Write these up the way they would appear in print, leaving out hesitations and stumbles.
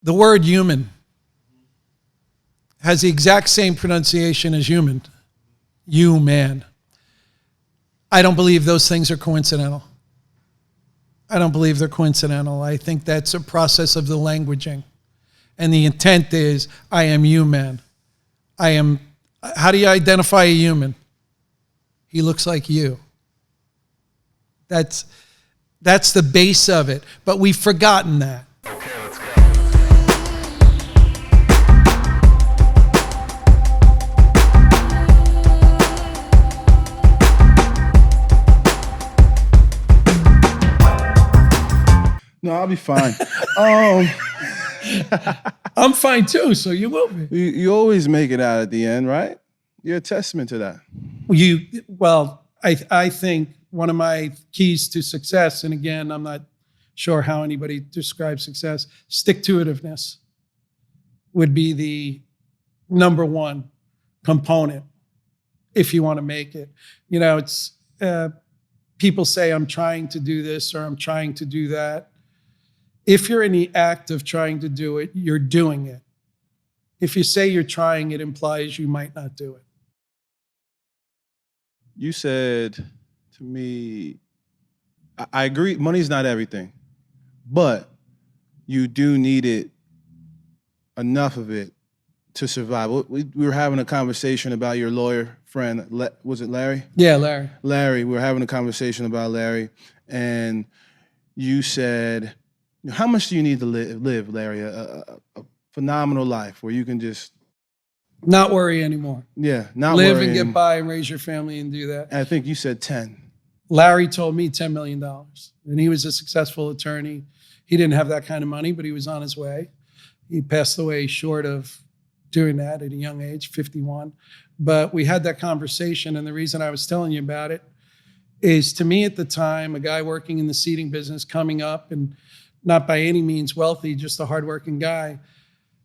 The word human has the exact same pronunciation as human. Human. I don't believe those things are coincidental. I don't believe they're coincidental. I think that's a process of the languaging. And the intent is, I am human. How do you identify a human? He looks like you. That's the base of it. But we've forgotten that. Okay, let's go. No, I'll be fine. I'm fine too, so you will be. You always make it out at the end, right? You're a testament to that. I think one of my keys to success, and again, I'm not sure how anybody describes success, stick-to-itiveness would be the number one component if you want to make it. You know, it's people say, I'm trying to do this or I'm trying to do that. If you're in the act of trying to do it, you're doing it. If you say you're trying, it implies you might not do it. You said to me, I agree, money's not everything, but you do need it, enough of it, to survive. We were having a conversation about your lawyer friend. Was it Larry? Yeah, Larry. Larry. We were having a conversation about Larry, and you said, how much do you need to live, Larry? A phenomenal life where you can just... Not worry anymore. Yeah, not live worry. and get by and raise your family and do that. I think you said 10. Larry told me $10 million. And he was a successful attorney. He didn't have that kind of money, but he was on his way. He passed away short of doing that at a young age, 51. But we had that conversation, and the reason I was telling you about it is, to me at the time, a guy working in the seating business coming up and not by any means wealthy, just a hardworking guy,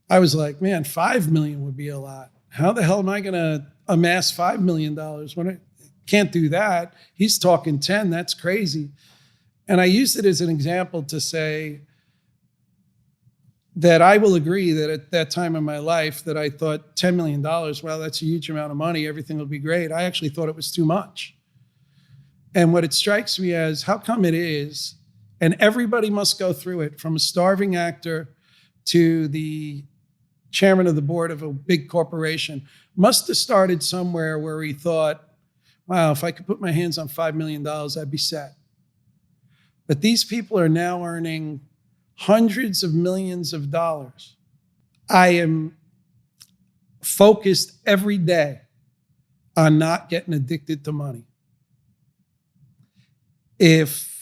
I was like, man, $5 million would be a lot. How the hell am I going to amass $5 million when I can't do that? He's talking 10, that's crazy. And I used it as an example to say that I will agree that at that time in my life that I thought $10 million, well, that's a huge amount of money, everything will be great. I actually thought it was too much. And what it strikes me as, how come it is, and everybody must go through it, from a starving actor to the chairman of the board of a big corporation, must have started somewhere where he thought, wow, if I could put my hands on $5 million, I'd be set. But these people are now earning hundreds of millions of dollars. I am focused every day on not getting addicted to money. If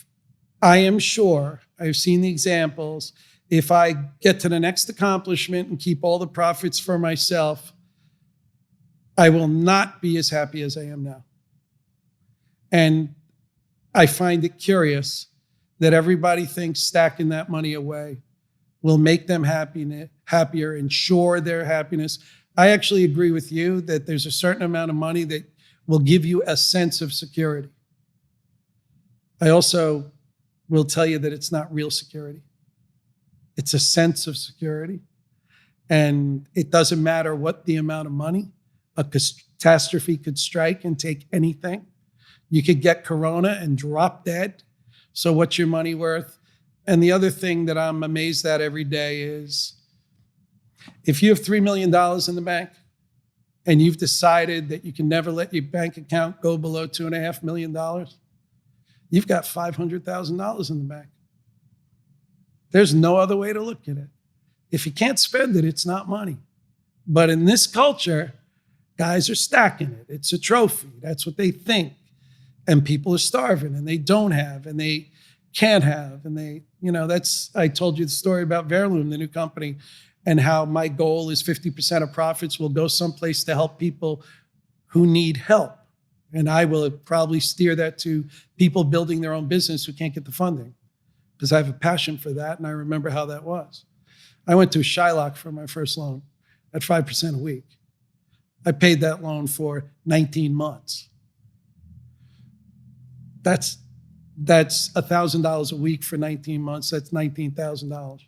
I am sure, I've seen the examples, if I get to the next accomplishment and keep all the profits for myself, I will not be as happy as I am now. And I find it curious that everybody thinks stacking that money away will make them happier, ensure their happiness. I actually agree with you that there's a certain amount of money that will give you a sense of security. I also will tell you that it's not real security. It's a sense of security. And it doesn't matter what the amount of money, a catastrophe could strike and take anything. You could get corona and drop dead. So what's your money worth? And the other thing that I'm amazed at every day is, if you have $3 million in the bank and you've decided that you can never let your bank account go below $2.5 million, you've got $500,000 in the bank. There's no other way to look at it. If you can't spend it, it's not money. But in this culture, guys are stacking it. It's a trophy. That's what they think. And people are starving, and they don't have, and they can't have. And they, I told you the story about Verloom, the new company, and how my goal is 50% of profits will go someplace to help people who need help. And I will probably steer that to people building their own business who can't get the funding, because I have a passion for that, and I remember how that was. I went to Shylock for my first loan at 5% a week. I paid that loan for 19 months. That's $1,000 a week for 19 months. That's $19,000.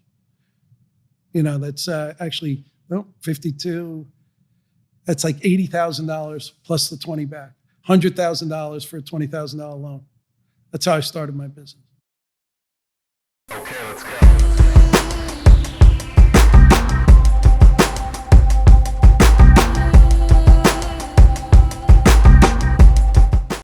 That's actually 52. That's like $80,000 plus the 20 back. $100,000 for a $20,000 loan. That's how I started my business. Okay, let's go.